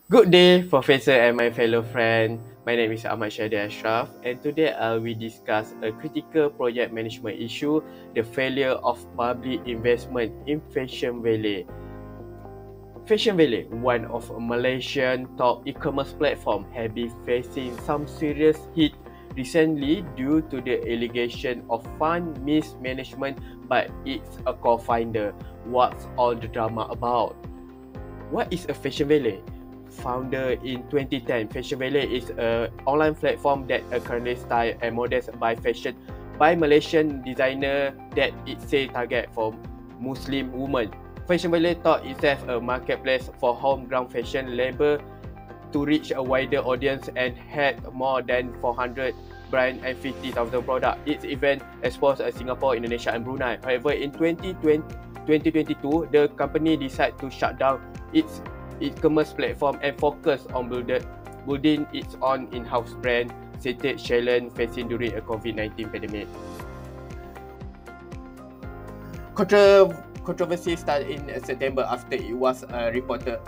Good day, Professor and my fellow friend. My name is Ahmad Syahdi Ashraf, and today we discuss a critical project management issue, the failure of public investment in Fashion Valley. Fashion Valley, one of Malaysian top e-commerce platform, have been facing some serious heat recently due to the allegation of fund mismanagement by its co-founder. What's all the drama about? What is a Fashion Valley? Founded in 2010, Fashion Valley is an online platform that currently style and models by fashion by Malaysian designer that it say target for Muslim women. Fashion Valley thought itself a marketplace for homegrown fashion label to reach a wider audience and had more than 400 brands and 50,000 products. Its event exposed Singapore, Indonesia and Brunei. However, in 2022, the company decided to shut down its e-commerce platform and focus on building its own in-house brand, stated Shailen facing during a COVID-19 pandemic. Controversy started in September after it was reported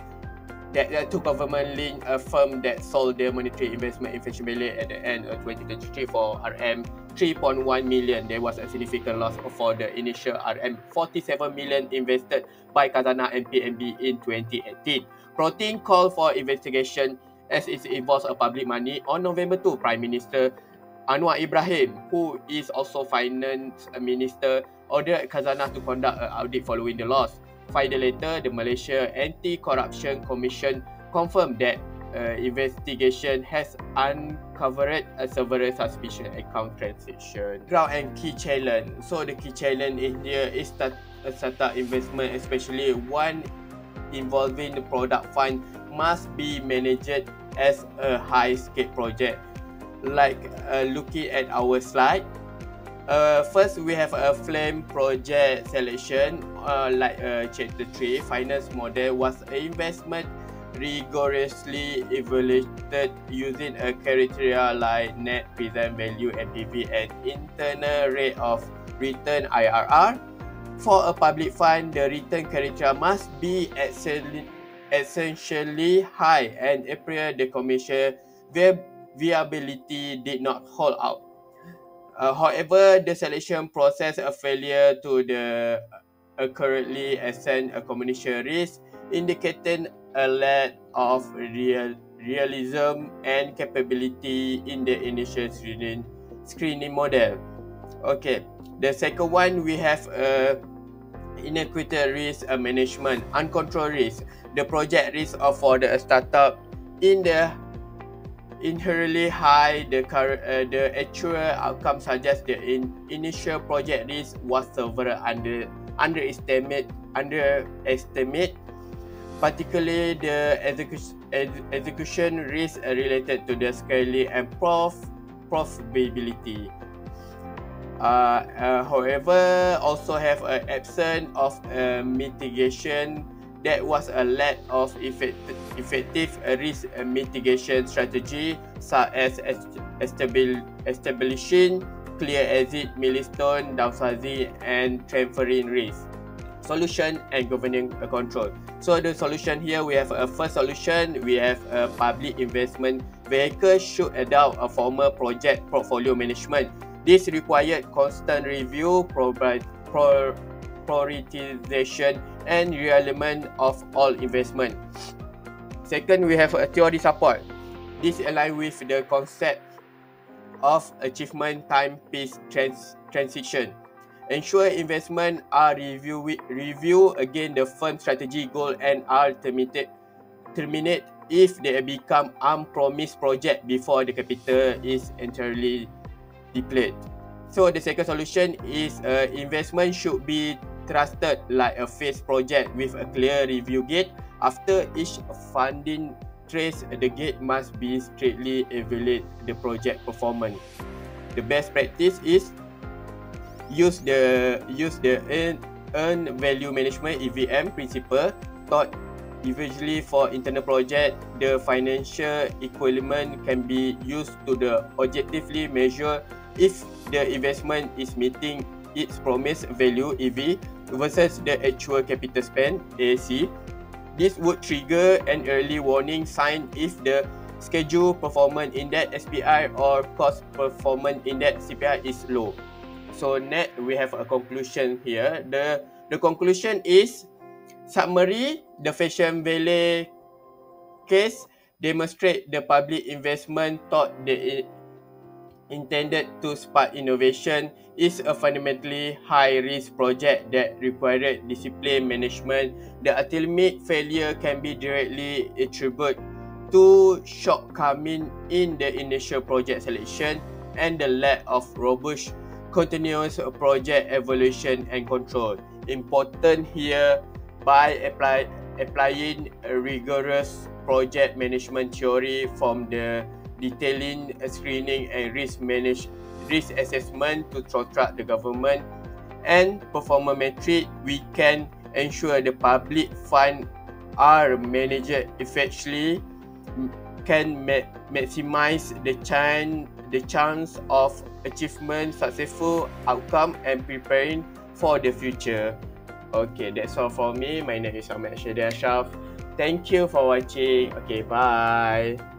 that two government linked a firm that sold their monetary investment in Fashion Valley at the end of 2023 for RM 3.1 million. There was a significant loss for the initial RM 47 million invested by Khazanah and PNB in 2018. Protein called for investigation as it involves public money. On November 2, Prime Minister Anwar Ibrahim, who is also Finance Minister, ordered Khazanah to conduct an audit following the loss. 5 days later, the Malaysia Anti-Corruption Commission confirmed that investigation has uncovered several suspicious account transactions. Ground and key challenge. So the key challenge in here is startup investment, especially one involving the product fund, must be managed as a high-scale project. Like looking at our slide, first we have a flame project selection, like chapter 3 finance model was investment rigorously evaluated using a criteria like net present value NPV and internal rate of return IRR. For a public fund, the return criteria must be essentially high and appear the commercial viability did not hold out. However, the selection process a failure to the accurately assess a commercial risk, indicating a lack of realism and capability in the initial screening model. Okay, the second one we have inequitable risk management, uncontrolled risk. The project risk for the startup in the inherently high, the actual outcome suggests the initial project risk was several underestimate, particularly the execution risk related to the scaling and profitability. However, also have an absence of mitigation. That was a lack of effective risk mitigation strategy, such as establishing clear exit milestone, downsizing, and transferring risk. Solution and governing control. So the solution here, we have a first solution, we have a public investment vehicle should adopt a formal project portfolio management. This required constant review, prioritization and realignment of all investment. Second, we have a theory support. This aligns with the concept of achievement time-based transition. Ensure investment are review again the firm strategy goal and are terminate if they become unpromised project before the capital is entirely depleted. So the second solution is investment should be trusted like a phased project with a clear review gate. After each funding trace, the gate must be strictly evaluate the project performance. The best practice is use the earned value management (EVM) principle taught individually for internal project. The financial equivalent can be used to the objectively measure if the investment is meeting its promised value (EV) versus the actual capital spend (AAC). This would trigger an early warning sign if the schedule performance index SPI or cost performance index CPI is low. So net we have a conclusion here. The conclusion is summary, the Fashion Valley case demonstrate the public investment thought they intended to spark innovation is a fundamentally high-risk project that required disciplined management. The ultimate failure can be directly attributed to shortcoming in the initial project selection and the lack of robust continuous project evaluation and control. Important here, by applying a rigorous project management theory from the detailing screening and risk assessment to track the government and performance metric, we can ensure the public fund are managed effectively, can maximize the chance of achievement successful outcome and preparing for the future. Okay, that's all for me. My name is Ahmad Syahdi Ashraf. Thank you for watching. Okay, bye.